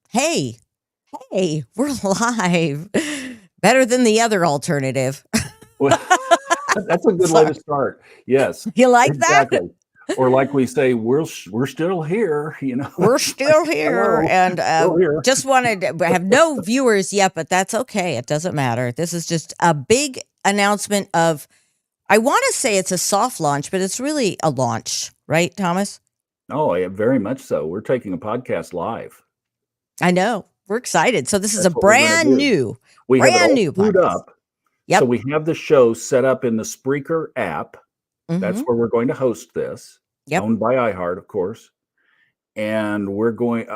Hey, hey, we're live. Better than the other alternative. Well, that's a good way Sorry. to start. Yes, You like that? exactly. Or like we say, we're still here, We're It's like, still here hello, and still here. just wanted to have no viewers yet, but that's okay. It doesn't matter. This is just a big announcement of, I want to say it's a soft launch, but it's really a launch, right, Thomas? Oh, yeah, very much so. We're taking a podcast live. I know. We're excited. So this is a That's what we're going to do. We have it brand all new queued podcast. up. So Yep. we have the show set up in the Spreaker app. That's Mm-hmm. where we're going to host this, Yep. owned by iHeart, of course. And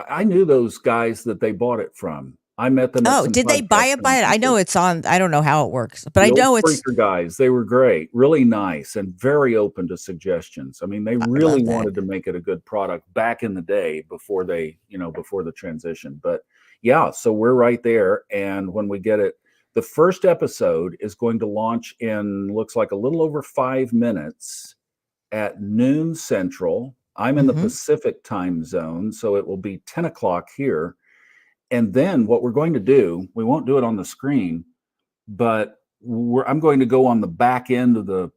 I knew those guys that they bought it from. I met them at Oh, some did they buy podcast it by it? I know conferences. it's on, I don't know how it works, but I The old know it's, Spreaker guys, they were great, really nice, and very open to suggestions. I mean, they I really love that. wanted to make it a good product back in the day before before the transition. But yeah, so we're right there. And when we get it, the first episode is going to launch in, looks like a little over 5 minutes at noon Central. I'm in the Mhm. Pacific time zone, so it will be 10 o'clock here. And then what we're going to do, we won't do it on the screen, but I'm going to go on the back end of the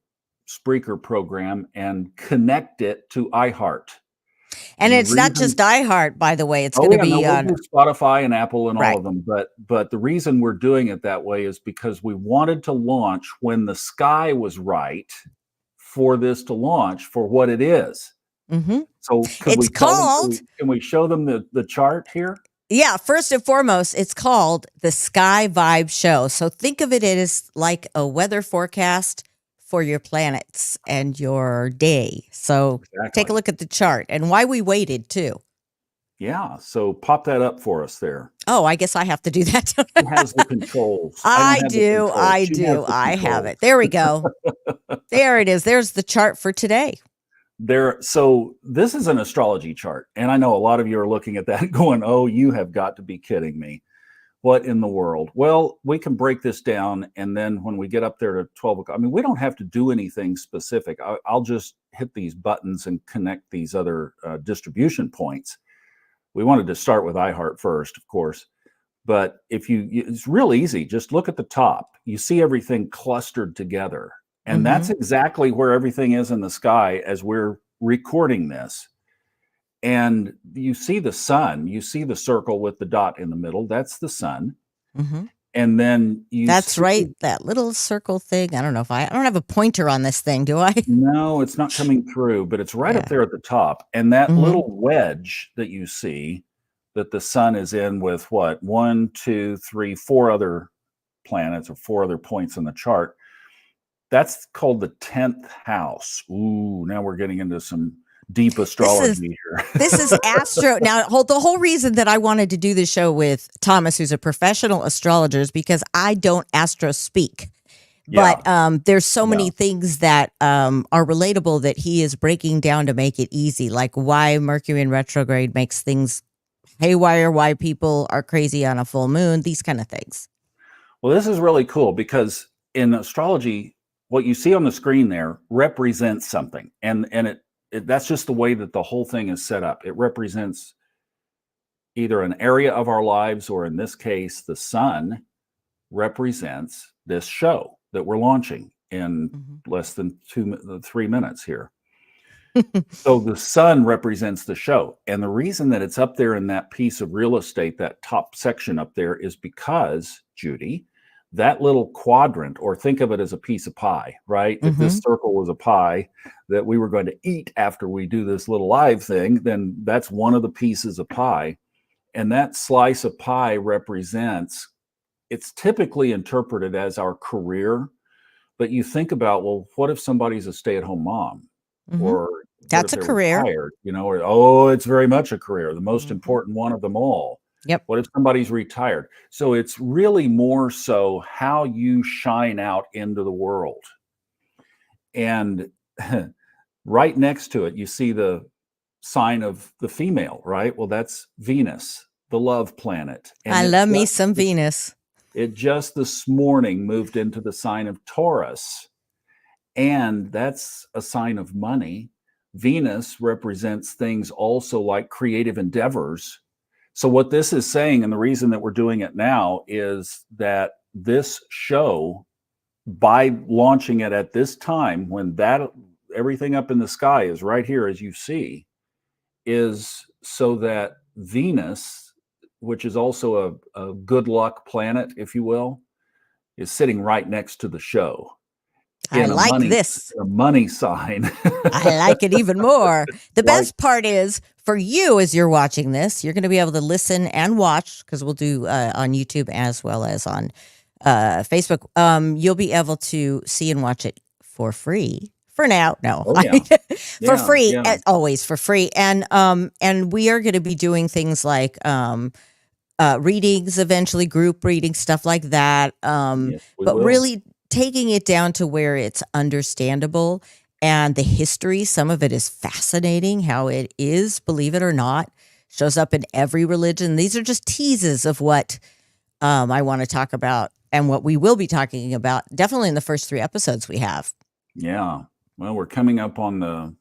Spreaker program and connect it to iHeart. And And the it's not just reason, iHeart, by the way, it's oh gonna yeah, no, be we'll on do Spotify and Apple and all right. of them, but the reason we're doing it that way is because we wanted to launch when the sky was right for this to launch for what it is. Mhm. So could It's we tell them? called Can we show them the chart here? yeah, first and foremost, it's called the Sky Vibe Show. So think of it as like a weather forecast for your planets and your day. So take a Exactly. look at the chart and why we waited too. Yeah. So pop that up for us there. Oh, I guess I have to do that. Who has the controls? I don't I have the do. controls. I She has do. the I have controls. it. There we go. There it is. There's the chart for today. So this is an astrology chart, and I know a lot of you are looking at that going, "Oh, you have got to be kidding me. What in the world?" Well, we can break this down, and then when we get up there to 12 o'clock, I mean, we don't have to do anything specific. I'll just hit these buttons and connect these other distribution points. We wanted to start with iHeart first, of course. But it's real easy. Just look at the top. You see everything clustered together. And that's Mhm. exactly where everything is in the sky as we're recording this. And you see the sun, you see the circle with the dot in the middle. That's the sun. Mhm. And then you That's see, right. That little circle thing. I don't know if I don't have a pointer on this thing, do I? no, it's not coming through, but it's right up Yeah. there at the top. And that Mhm. little wedge that you see that the sun is in with what, one, two, three, four other planets or four other points in the chart. That's called the 10th house. Ooh, now we're getting into some deep This is astrology this is here. astro. Now, the whole reason that I wanted to do the show with Thomas, who's a professional astrologer, is because I don't astro speak. Yeah, But there's so yeah. many things that are relatable that he is breaking down to make it easy, like why Mercury in retrograde makes things haywire, why people are crazy on a full moon, these kind of things. Well, this is really cool because in astrology, what you see on the screen there represents something. And that's just the way that the whole thing is set up. It represents either an area of our lives, or in this case, the sun represents this show that we're launching in Mhm. less than 3 minutes here. So the sun represents the show. And the reason that it's up there in that piece of real estate, that top section up there, is because, Judy, that little quadrant, or think of it as a piece of pie, right? If this Mhm. circle was a pie that we were going to eat after we do this little live thing, then that's one of the pieces of pie. And that slice of pie represents, it's typically interpreted as our career. But you think about, well, what if somebody's a stay-at-home mom? Mhm. Or what if That's a they're career. retired, or, oh, it's very much a career, the most Mhm. important one of them all. Yep. What if somebody's retired? So it's really more so how you shine out into the world. And right next to it, you see the sign of the female, right? Well, that's Venus, the love planet. And I love me some Venus. it just this morning moved into the sign of Taurus. And that's a sign of money. Venus represents things also like creative endeavors So what this is saying, and the reason that we're doing it now, is that this show, by launching it at this time when that everything up in the sky is right here as you see, is so that Venus, which is also a good luck planet, if you will, is sitting right next to the show. I like this. A money sign. I like it even more. The best part is for you as you're watching this, you're going to be able to listen and watch, because we'll do on YouTube as well as on Facebook. You'll be able to see and watch it for free. For now, no, for free, always for free, and we are going to be doing things like readings eventually, group readings, stuff like that. But really taking it down to where it's understandable, and the history. Some of it is fascinating. How it is, believe it or not, shows up in every religion. These are just teases of what I want to talk about, and what we will be talking about. Definitely in the first 3 episodes we have. Yeah. Well, we're coming up on the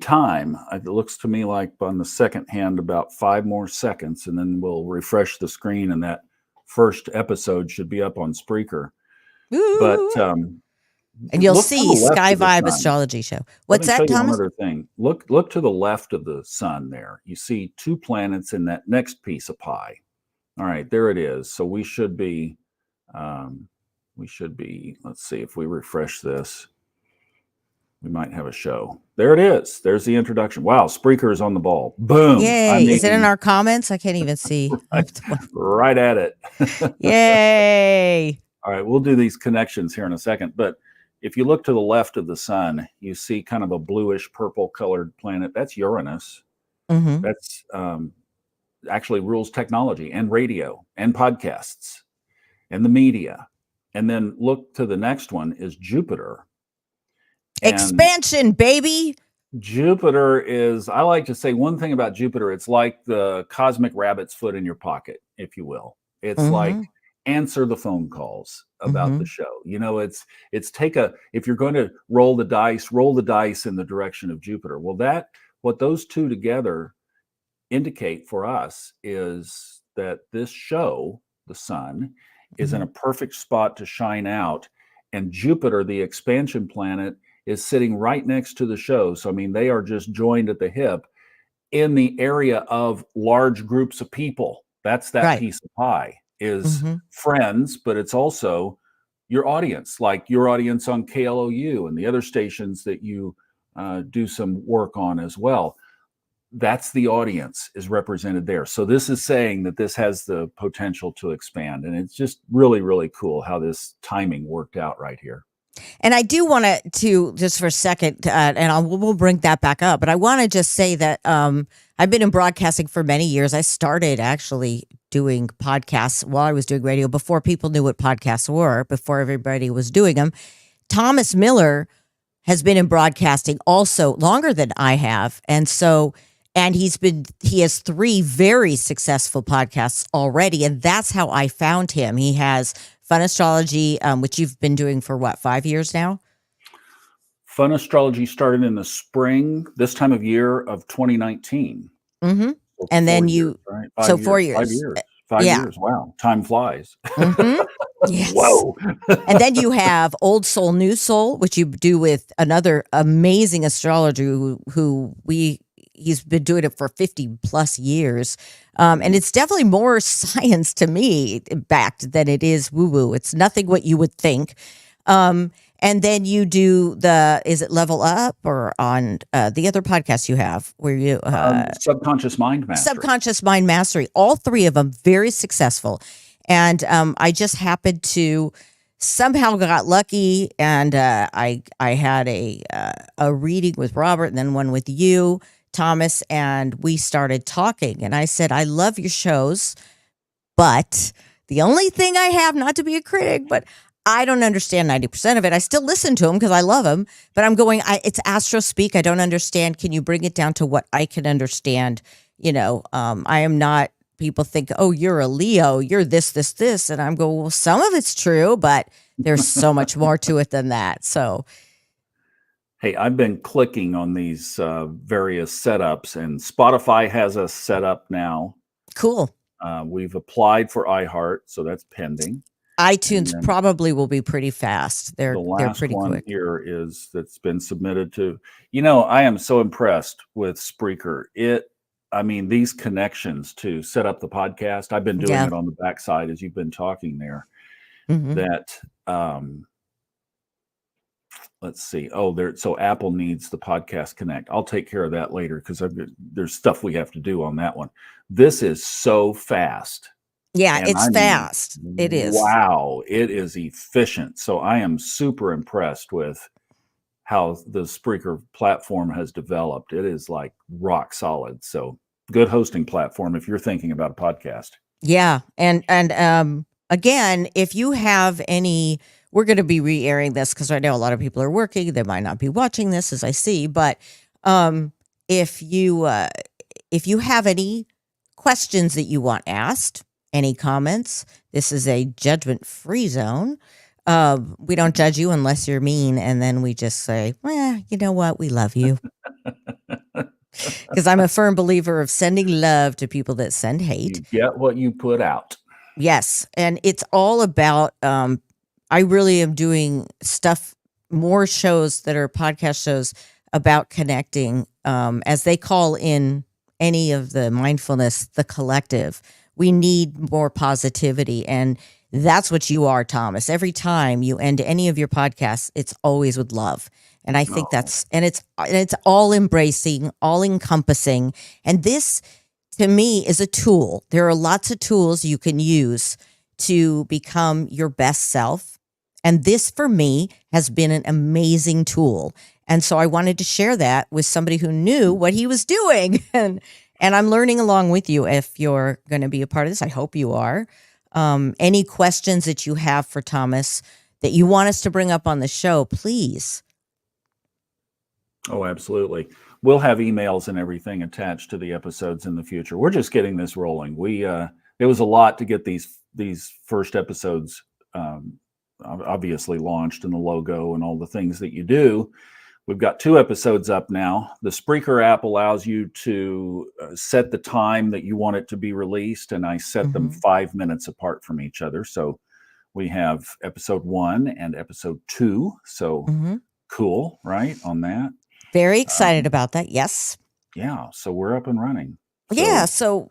time. It looks to me like on the second hand about 5 more seconds, and then we'll refresh the screen, and that first episode should be up on Spreaker. Ooh. But and you'll see Sky Vibe Astrology Show. What's that, Thomas? One other thing. Look to the left of the sun there. You see 2 planets in that next piece of pie. All right, there it is. So we should be. Let's see if we refresh this. We might have a show. There it is. There's the introduction. Wow, Spreaker is on the ball. Boom. Yay. Is it in our comments? I can't even see. right at it. Yay. All right, we'll do these connections here in a second. But if you look to the left of the sun, you see kind of a bluish purple colored planet. That's Uranus. Mm-hmm. That's actually rules technology and radio and podcasts and the media. And then look to the next one is Jupiter. Expansion, baby. Jupiter is, I like to say one thing about Jupiter, it's like the cosmic rabbit's foot in your pocket, if you will. It's like answer the phone calls about the show. You know, it's if you're going to roll the dice in the direction of Jupiter. Well, what those two together indicate for us is that this show, the sun, is in a perfect spot to shine out. And Jupiter, the expansion planet, is sitting right next to the show. So, I mean, they are just joined at the hip in the area of large groups of people. That's that piece of pie is friends, but it's also your audience, like your audience on KLOU and the other stations that you do some work on as well. That's the audience is represented there. So this is saying that this has the potential to expand. And it's just really, really cool how this timing worked out right here. And I do want to just for a second, and we'll bring that back up, but I want to just say that I've been in broadcasting for many years. I started actually doing podcasts while I was doing radio, before people knew what podcasts were, before everybody was doing them. Thomas Miller has been in broadcasting also longer than I have. And he has 3 very successful podcasts already. And that's how I found him. He has Fun Astrology, which you've been doing for 5 years now? Fun Astrology started in the spring, this time of year of 2019. Mm-hmm. So and then years, right? 4 years. 5 years. 5 years. Wow. Time flies. Mm-hmm. Yes. Whoa. And then you have Old Soul, New Soul, which you do with another amazing astrologer he's been doing it for 50 plus years. And it's definitely more science to me backed than it is woo-woo. It's nothing what you would think. And then you do is it Level Up or on the other podcast you have where you Subconscious Mind Mastery. Subconscious Mind Mastery. All 3 of them very successful. And I just happened to somehow got lucky, and I had a reading with Robert and then one with you, Thomas, and we started talking. And I said, I love your shows, but the only thing I have, not to be a critic, but I don't understand 90% of it. I still listen to them because I love them, but I'm going, it's Astro Speak. I don't understand. Can you bring it down to what I can understand? You know, I am not, people think, oh, you're a Leo, you're this. And I'm going, well, some of it's true, but there's so much more to it than that. So Hey, I've been clicking on these various setups, and Spotify has us set up now. Cool. We've applied for iHeart, so that's pending. And iTunes then probably will be pretty fast. the They're last pretty one quick. here is that's been submitted to, I am so impressed with Spreaker. I mean, these connections to set up the podcast, I've been doing Yeah. it on the backside as you've been talking there. Hmm. That, let's see. Oh, so Apple needs the Podcast Connect. I'll take care of that later because there's stuff we have to do on that one. This is so fast. Yeah, And it's I mean, fast. It is. wow, it is efficient. So I am super impressed with how the Spreaker platform has developed. It is like rock solid. So good hosting platform if you're thinking about a podcast. Yeah. And again, if you have any, we're going to be re-airing this because I know a lot of people are working. They might not be watching this as I see, but if you have any questions that you want asked, any comments, this is a judgment-free zone. We don't judge you unless you're mean, and then we just say, well, you know what? We love you. Because I'm a firm believer of sending love to people that send hate. You get what you put out. Yes. And it's all about, I really am doing more shows that are podcast shows about connecting, as they call in any of the mindfulness, the collective. We need more positivity. And that's what you are, Thomas. Every time you end any of your podcasts, it's always with love. And I think it's all embracing, all encompassing. And this, to me, is a tool. There are lots of tools you can use to become your best self. And this, for me, has been an amazing tool. And so I wanted to share that with somebody who knew what he was doing. And I'm learning along with you if you're going to be a part of this. I hope you are. Any questions that you have for Thomas that you want us to bring up on the show, please. Oh, absolutely. We'll have emails and everything attached to the episodes in the future. We're just getting this rolling. It was a lot to get these first episodes obviously launched, and the logo and all the things that you do. We've got 2 episodes up now. The Spreaker app allows you to set the time that you want it to be released, and I set them 5 minutes apart from each other. So we have episode 1 and episode 2. So cool, right, on that? Very excited about that. Yes. Yeah. So we're up and running. So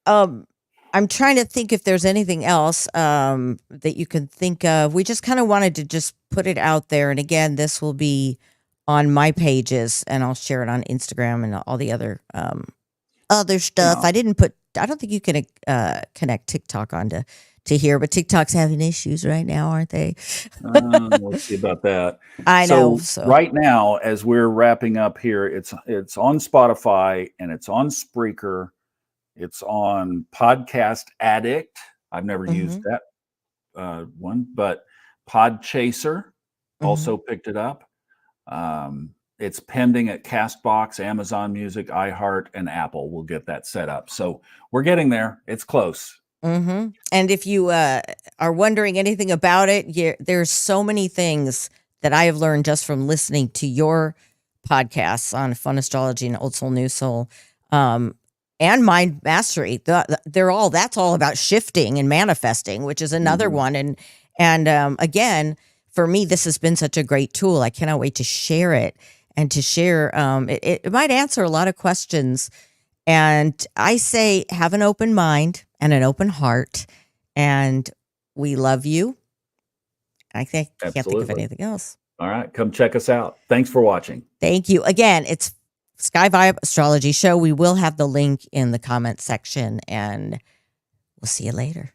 I'm trying to think if there's anything else that you can think of. We just kind of wanted to just put it out there. And again, this will be on my pages, and I'll share it on Instagram and all the other stuff. Yeah. I don't think you can connect TikTok onto here, but TikTok's having issues right now, aren't they? Let's see about that. I know. So right now, as we're wrapping up here, it's on Spotify and it's on Spreaker. It's on Podcast Addict. I've never used that one, but Podchaser also picked it up. It's pending at Castbox, Amazon Music, iHeart, and Apple. We'll get that set up. So we're getting there. It's close. And if you are wondering anything about it, there's so many things that I have learned just from listening to your podcasts on Fun Astrology and Old Soul, New Soul, and Mind Mastery. That's all about shifting and manifesting, which is another one. And again, for me, this has been such a great tool. I cannot wait to share it and to share. It might answer a lot of questions. And I say, have an open mind and an open heart, and we love you. I can't think of anything else. All right. Come check us out. Thanks for watching. Thank you. Again, it's Sky Vibe Astrology Show. We will have the link in the comment section, and we'll see you later.